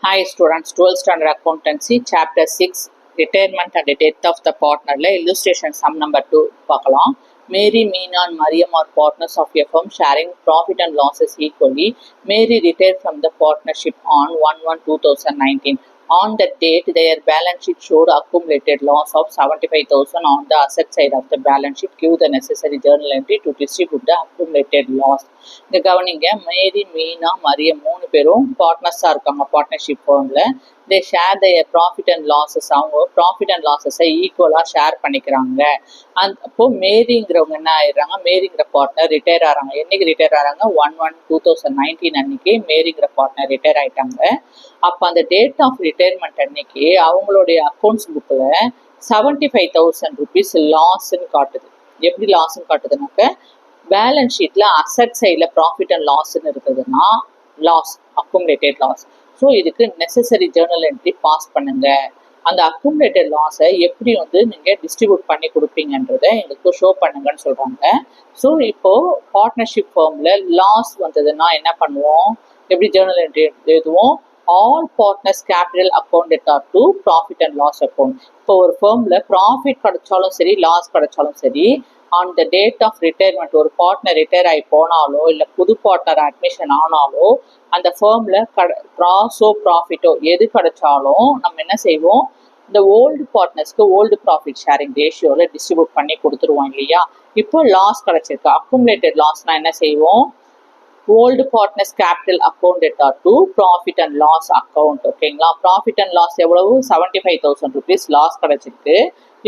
Hi students, 12th standard accountancy chapter 6 retirement and death of the partner illustration sum number 2 பார்க்கலாம். Mary, Meena and Mariam are partners of a firm sharing profit and losses equally. Mary retired from the partnership on 1/1/2019. On that date, their balance sheet showed accumulated loss of 75,000 on the asset side of the balance sheet. Give the necessary journal entry to distribute the accumulated loss. இந்த கவனிங்க, மேரி, மீனா, மரியம் 3 பேரும் பார்ட்னர்ஸாக இருக்காங்க partnership ஃபர்மில். They share their profit and losses. அவங்க profit and லாஸஸை ஈக்குவலாக share பண்ணிக்கிறாங்க. அப்போ மேரிங்கிறவங்க என்ன ஆயிடுறாங்க, மேரிங்கிற பார்ட்னர் ரிட்டையர் ஆகிறாங்க. என்னைக்கு ரிட்டையர் ஆகிறாங்க, 1/1/2019 அன்னைக்கு மேரிங்கிற பார்ட்னர் ரிட்டையர் ஆகிட்டாங்க. அப்போ அந்த டேட் ஆஃப் ரிட்டையர்மெண்ட் அன்னைக்கு அவங்களுடைய அக்கௌண்ட்ஸ் புக்கில் 75,000 rupees லாஸ்ன்னு காட்டுது. எப்படி லாஸ்ன்னு காட்டுதுனாக்க, பேலன்ஸ் ஷீட்டில் அசட் சைடில் ப்ராஃபிட் அண்ட் லாஸ்ன்னு இருக்குதுன்னா லாஸ், அக்குமுலேட்டட் லாஸ். ஸோ இதுக்கு நெசசரி ஜேர்னல் என்ட்ரி பாஸ் பண்ணுங்க. அந்த அக்குமுலேட்டட் லாஸை எப்படி நீங்கள் டிஸ்ட்ரிபியூட் பண்ணி கொடுப்பீங்கன்றதை எங்களுக்கு ஷோ பண்ணுங்கன்னு சொல்கிறாங்க. ஸோ இப்போது பார்ட்னர்ஷிப் ஃபர்மில் லாஸ் வந்ததுன்னா என்ன பண்ணுவோம், எப்படி ஜேர்னல் என்ட்ரி எழுதுவோம், all partners capital account are to profit and loss account. இப்போ ஒரு ஃபர்மில் ப்ராஃபிட் கிடைச்சாலும் சரி, லாஸ் கிடைச்சாலும் சரி, on the date of retirement ஒரு பார்ட்னர் ரிட்டையர் ஆகி போனாலோ இல்லை புது பார்ட்னர் அட்மிஷன் ஆனாலோ அந்த ஃபர்மில் லாஸோ ப்ராஃபிட்டோ எது கிடைச்சாலும் நம்ம என்ன செய்வோம், இந்த ஓல்டு பார்ட்னர்ஸ்க்கு ஓல்டு ப்ராஃபிட் ஷேரிங் ரேஷியோவில் டிஸ்ட்ரிபியூட் பண்ணி கொடுத்துருவோம் இல்லையா. இப்போ லாஸ் கிடைச்சிருக்கு, அக்குமுலேட்டட் லாஸ்னா என்ன செய்வோம், old partners capital account are to profit and loss account. ஓகேங்களா. ப்ராஃபிட் அண்ட் லாஸ் எவ்வளவு, 75,000 rupees லாஸ் கிடைச்சிருக்கு.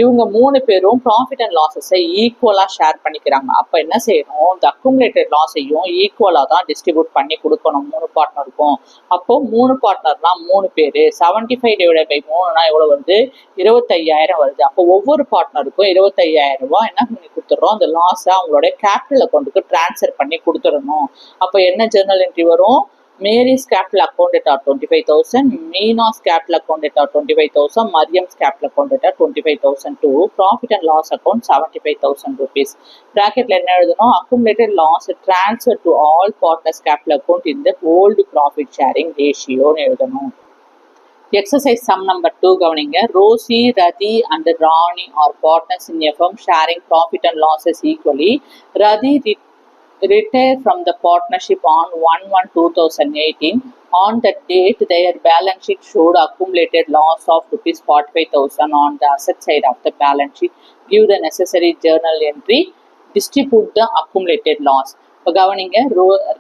இவங்க 3 பேரும் ப்ராஃபிட் அண்ட் லாஸஸை ஈக்குவலாக ஷேர் பண்ணிக்கிறாங்க. அப்போ என்ன செய்யணும், இந்த அக்குமுலேட்டட் லாஸையும் ஈக்குவலாக தான் டிஸ்ட்ரிபியூட் பண்ணி கொடுக்கணும் 3 பார்ட்னருக்கும். அப்போது 3 பார்ட்னர்னா 3 பேர், 75 டிவைடட் பை 3னா எவ்வளோ வருது, 25,000 வருது. அப்போ ஒவ்வொரு பார்ட்னருக்கும் 25,000 ரூபாய் என்ன பண்ணி கொடுத்துட்றோம், அந்த லாஸை அவங்களோட கேபிட்டல் அக்கௌண்ட்டுக்கு டிரான்ஸ்ஃபர் பண்ணி கொடுத்துடணும். அப்போ என்ன ஜேர்னல் என்ட்ரி வரும், Mary's capital account at 25,000, Meena's capital account at 25,000, Mariam's capital account at 25,000 to profit and loss account 75,000 rupees. Bracket என்ன எழுதணும், accumulated loss transfer to all partners capital account in the old profit sharing ratio எழுதணும். Exercise sum number 2 கவனிங்க. Rosie, Radhi and Rani are partners in a firm sharing profit and losses equally. Radhi retired from the partnership on 1/1/2018. On that date, their balance sheet showed accumulated loss of rupees 45,000 on the asset side of the balance sheet. Give the necessary journal entry, distribute the accumulated loss. இப்போ கவனிங்க,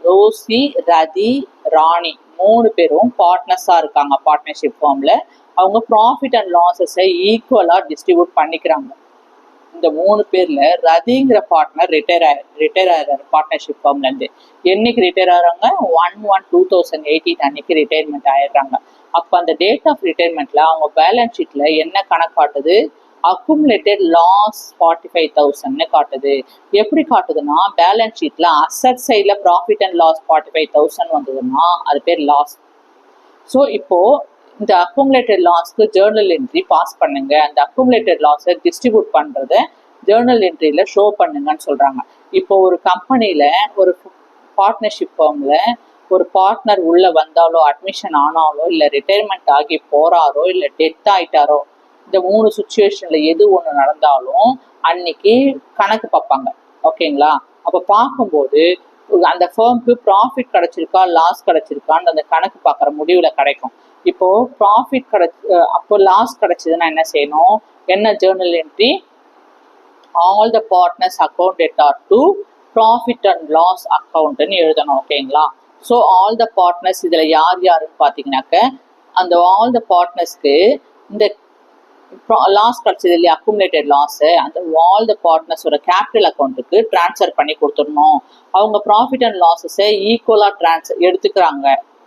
Rousey, ரதி, ராணி 3 பேரும் பார்ட்னர்ஸாக இருக்காங்க partnership ஃபார்மில். அவங்க profit and லாஸஸை ஈக்குவலாக distribute பண்ணிக்கிறாங்க. இந்த 3 பேர்ல ரதிங்கிற பார்ட்னர் ரிட்டையர் ஆகிறாரு பார்ட்னர்ஷிப் ஃபார்ம்லேருந்து. என்னைக்கு ரிட்டையர் ஆகிறாங்க, 1/1/2018 அன்னைக்கு ரிட்டையர்மெண்ட் ஆயிடுறாங்க. அப்போ அந்த டேட் ஆஃப் ரிட்டையர்மெண்ட்ல அவங்க பேலன்ஸ் ஷீட்ல என்ன கணக்கு காட்டுது, அக்குமுலேட்டட் லாஸ் 45,000 காட்டுது. எப்படி காட்டுதுன்னா, பேலன்ஸ் ஷீட்ல அசட் சைட்ல ப்ராஃபிட் அண்ட் லாஸ் 45,000 வந்ததுன்னா அது பேர் லாஸ். ஸோ இப்போ இந்த அக்குமுலேட்டட் லாஸ்க்கு ஜேர்னல் என்ட்ரி பாஸ் பண்ணுங்க. அந்த அக்குமுலேட்டட் லாஸை டிஸ்ட்ரிபியூட் பண்ணுறத ஜேர்னல் என்ட்ரியில் ஷோ பண்ணுங்கன்னு சொல்கிறாங்க. இப்போ ஒரு கம்பெனியில் ஒரு பார்ட்னர்ஷிப் ஃபார்மில் ஒரு பார்ட்னர் உள்ளே வந்தாலோ, அட்மிஷன் ஆனாலோ, இல்லை ரிட்டையர்மெண்ட் ஆகி போகிறாரோ, இல்லை டெத் ஆகிட்டாரோ, இந்த 3 சுச்சுவேஷனில் எது ஒன்று நடந்தாலும் அன்னைக்கு கணக்கு பார்ப்பாங்க. ஓகேங்களா. அப்போ பார்க்கும்போது அந்த ஃபர்முக்கு ப்ராஃபிட் கிடைச்சிருக்கா, லாஸ் கிடைச்சிருக்கான்னு அந்த கணக்கு பார்க்குற முடிவில் கிடைக்கும். இப்போ ப்ராஃபிட் அப்போ லாஸ் கிடைச்சதுன்னா என்ன செய்யணும், என்ன journal entry, all the partners account are to profit and loss அக்கௌண்ட்னு எழுதணும். ஓகேங்களா. ஸோ ஆல் த பார்ட்னர்ஸ் இதில் யார் யாருன்னு பார்த்தீங்கன்னாக்க, அந்த ஆல் த பார்ட்னர்ஸ்க்கு இந்த லாஸ் கிடைச்சது இல்லையா, அக்குமுலேட்டட் லாஸு, அந்த ஆல் த பார்ட்னர்ஸோட கேபிட்டல் அக்கௌண்ட்டுக்கு டிரான்ஸ்ஃபர் பண்ணி கொடுத்துடணும். அவங்க ப்ராஃபிட் அண்ட் லாஸஸை ஈக்குவலாக எடுத்துக்கிறாங்க,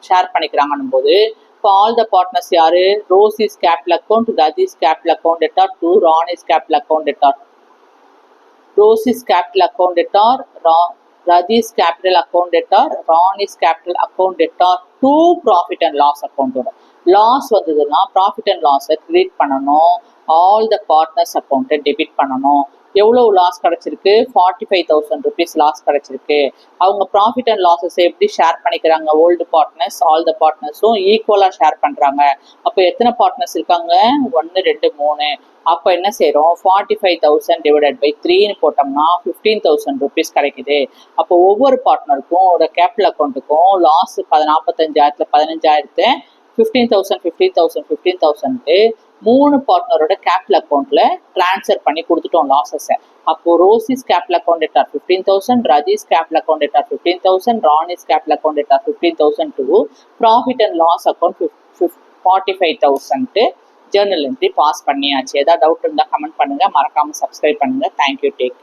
ஷேர் பண்ணிக்கிறாங்கன்னும் போது இப்போ ஆல் த பார்ட்னர்ஸ் யாரு, Rosy's capital account, Rati's capital account are to Rani's capital account are Rosy's capital account are Rati's capital account are Rani's capital account are to profit and loss அக்கௌண்ட்டோட. லாஸ் வந்ததுன்னா profit and லாஸை create பண்ணணும், all the partners அக்கௌண்ட்டை debit பண்ணணும். எவ்வளோ loss கிடச்சிருக்கு, 45,000 rupees loss கிடச்சிருக்கு. அவங்க ப்ராஃபிட் அண்ட் லாஸஸ் எப்படி ஷேர் பண்ணிக்கிறாங்க, ஓல்டு பார்ட்னர்ஸ் ஆல் த பார்ட்னர்ஸும் ஈக்குவலாக ஷேர் பண்ணுறாங்க. அப்போ எத்தனை பார்ட்னர்ஸ் இருக்காங்க, 1 2 3. அப்போ என்ன செய்கிறோம், 45,000 டிவைடட் பை 3ன்னு போட்டோம்னா 15,000 rupees கிடைக்குது. அப்போ ஒவ்வொரு பார்ட்னருக்கும் ஒரு கேபிட்டல் அக்கௌண்ட்டுக்கும் லாஸ் 45,000 15,000 15,000 15,000 15,000 3 பார்ட்னரோட கேபிட்டல் அக்கௌண்ட்ல டிரான்ஸ்ஃபர் பண்ணி கொடுத்துட்டோம் லாஸஸை. அப்போ Rosy's capital account at 15,000, Raji's capital account at 15,000, Rani's capital account at 15,000 to profit and loss account 45,000 journal entry pass பண்ணியாச்சு. ஏதாவது டவுட் இருந்தால் கமெண்ட் பண்ணுங்க, மறக்காம சப்ஸ்கிரைப் பண்ணுங்க. Thank you, take care.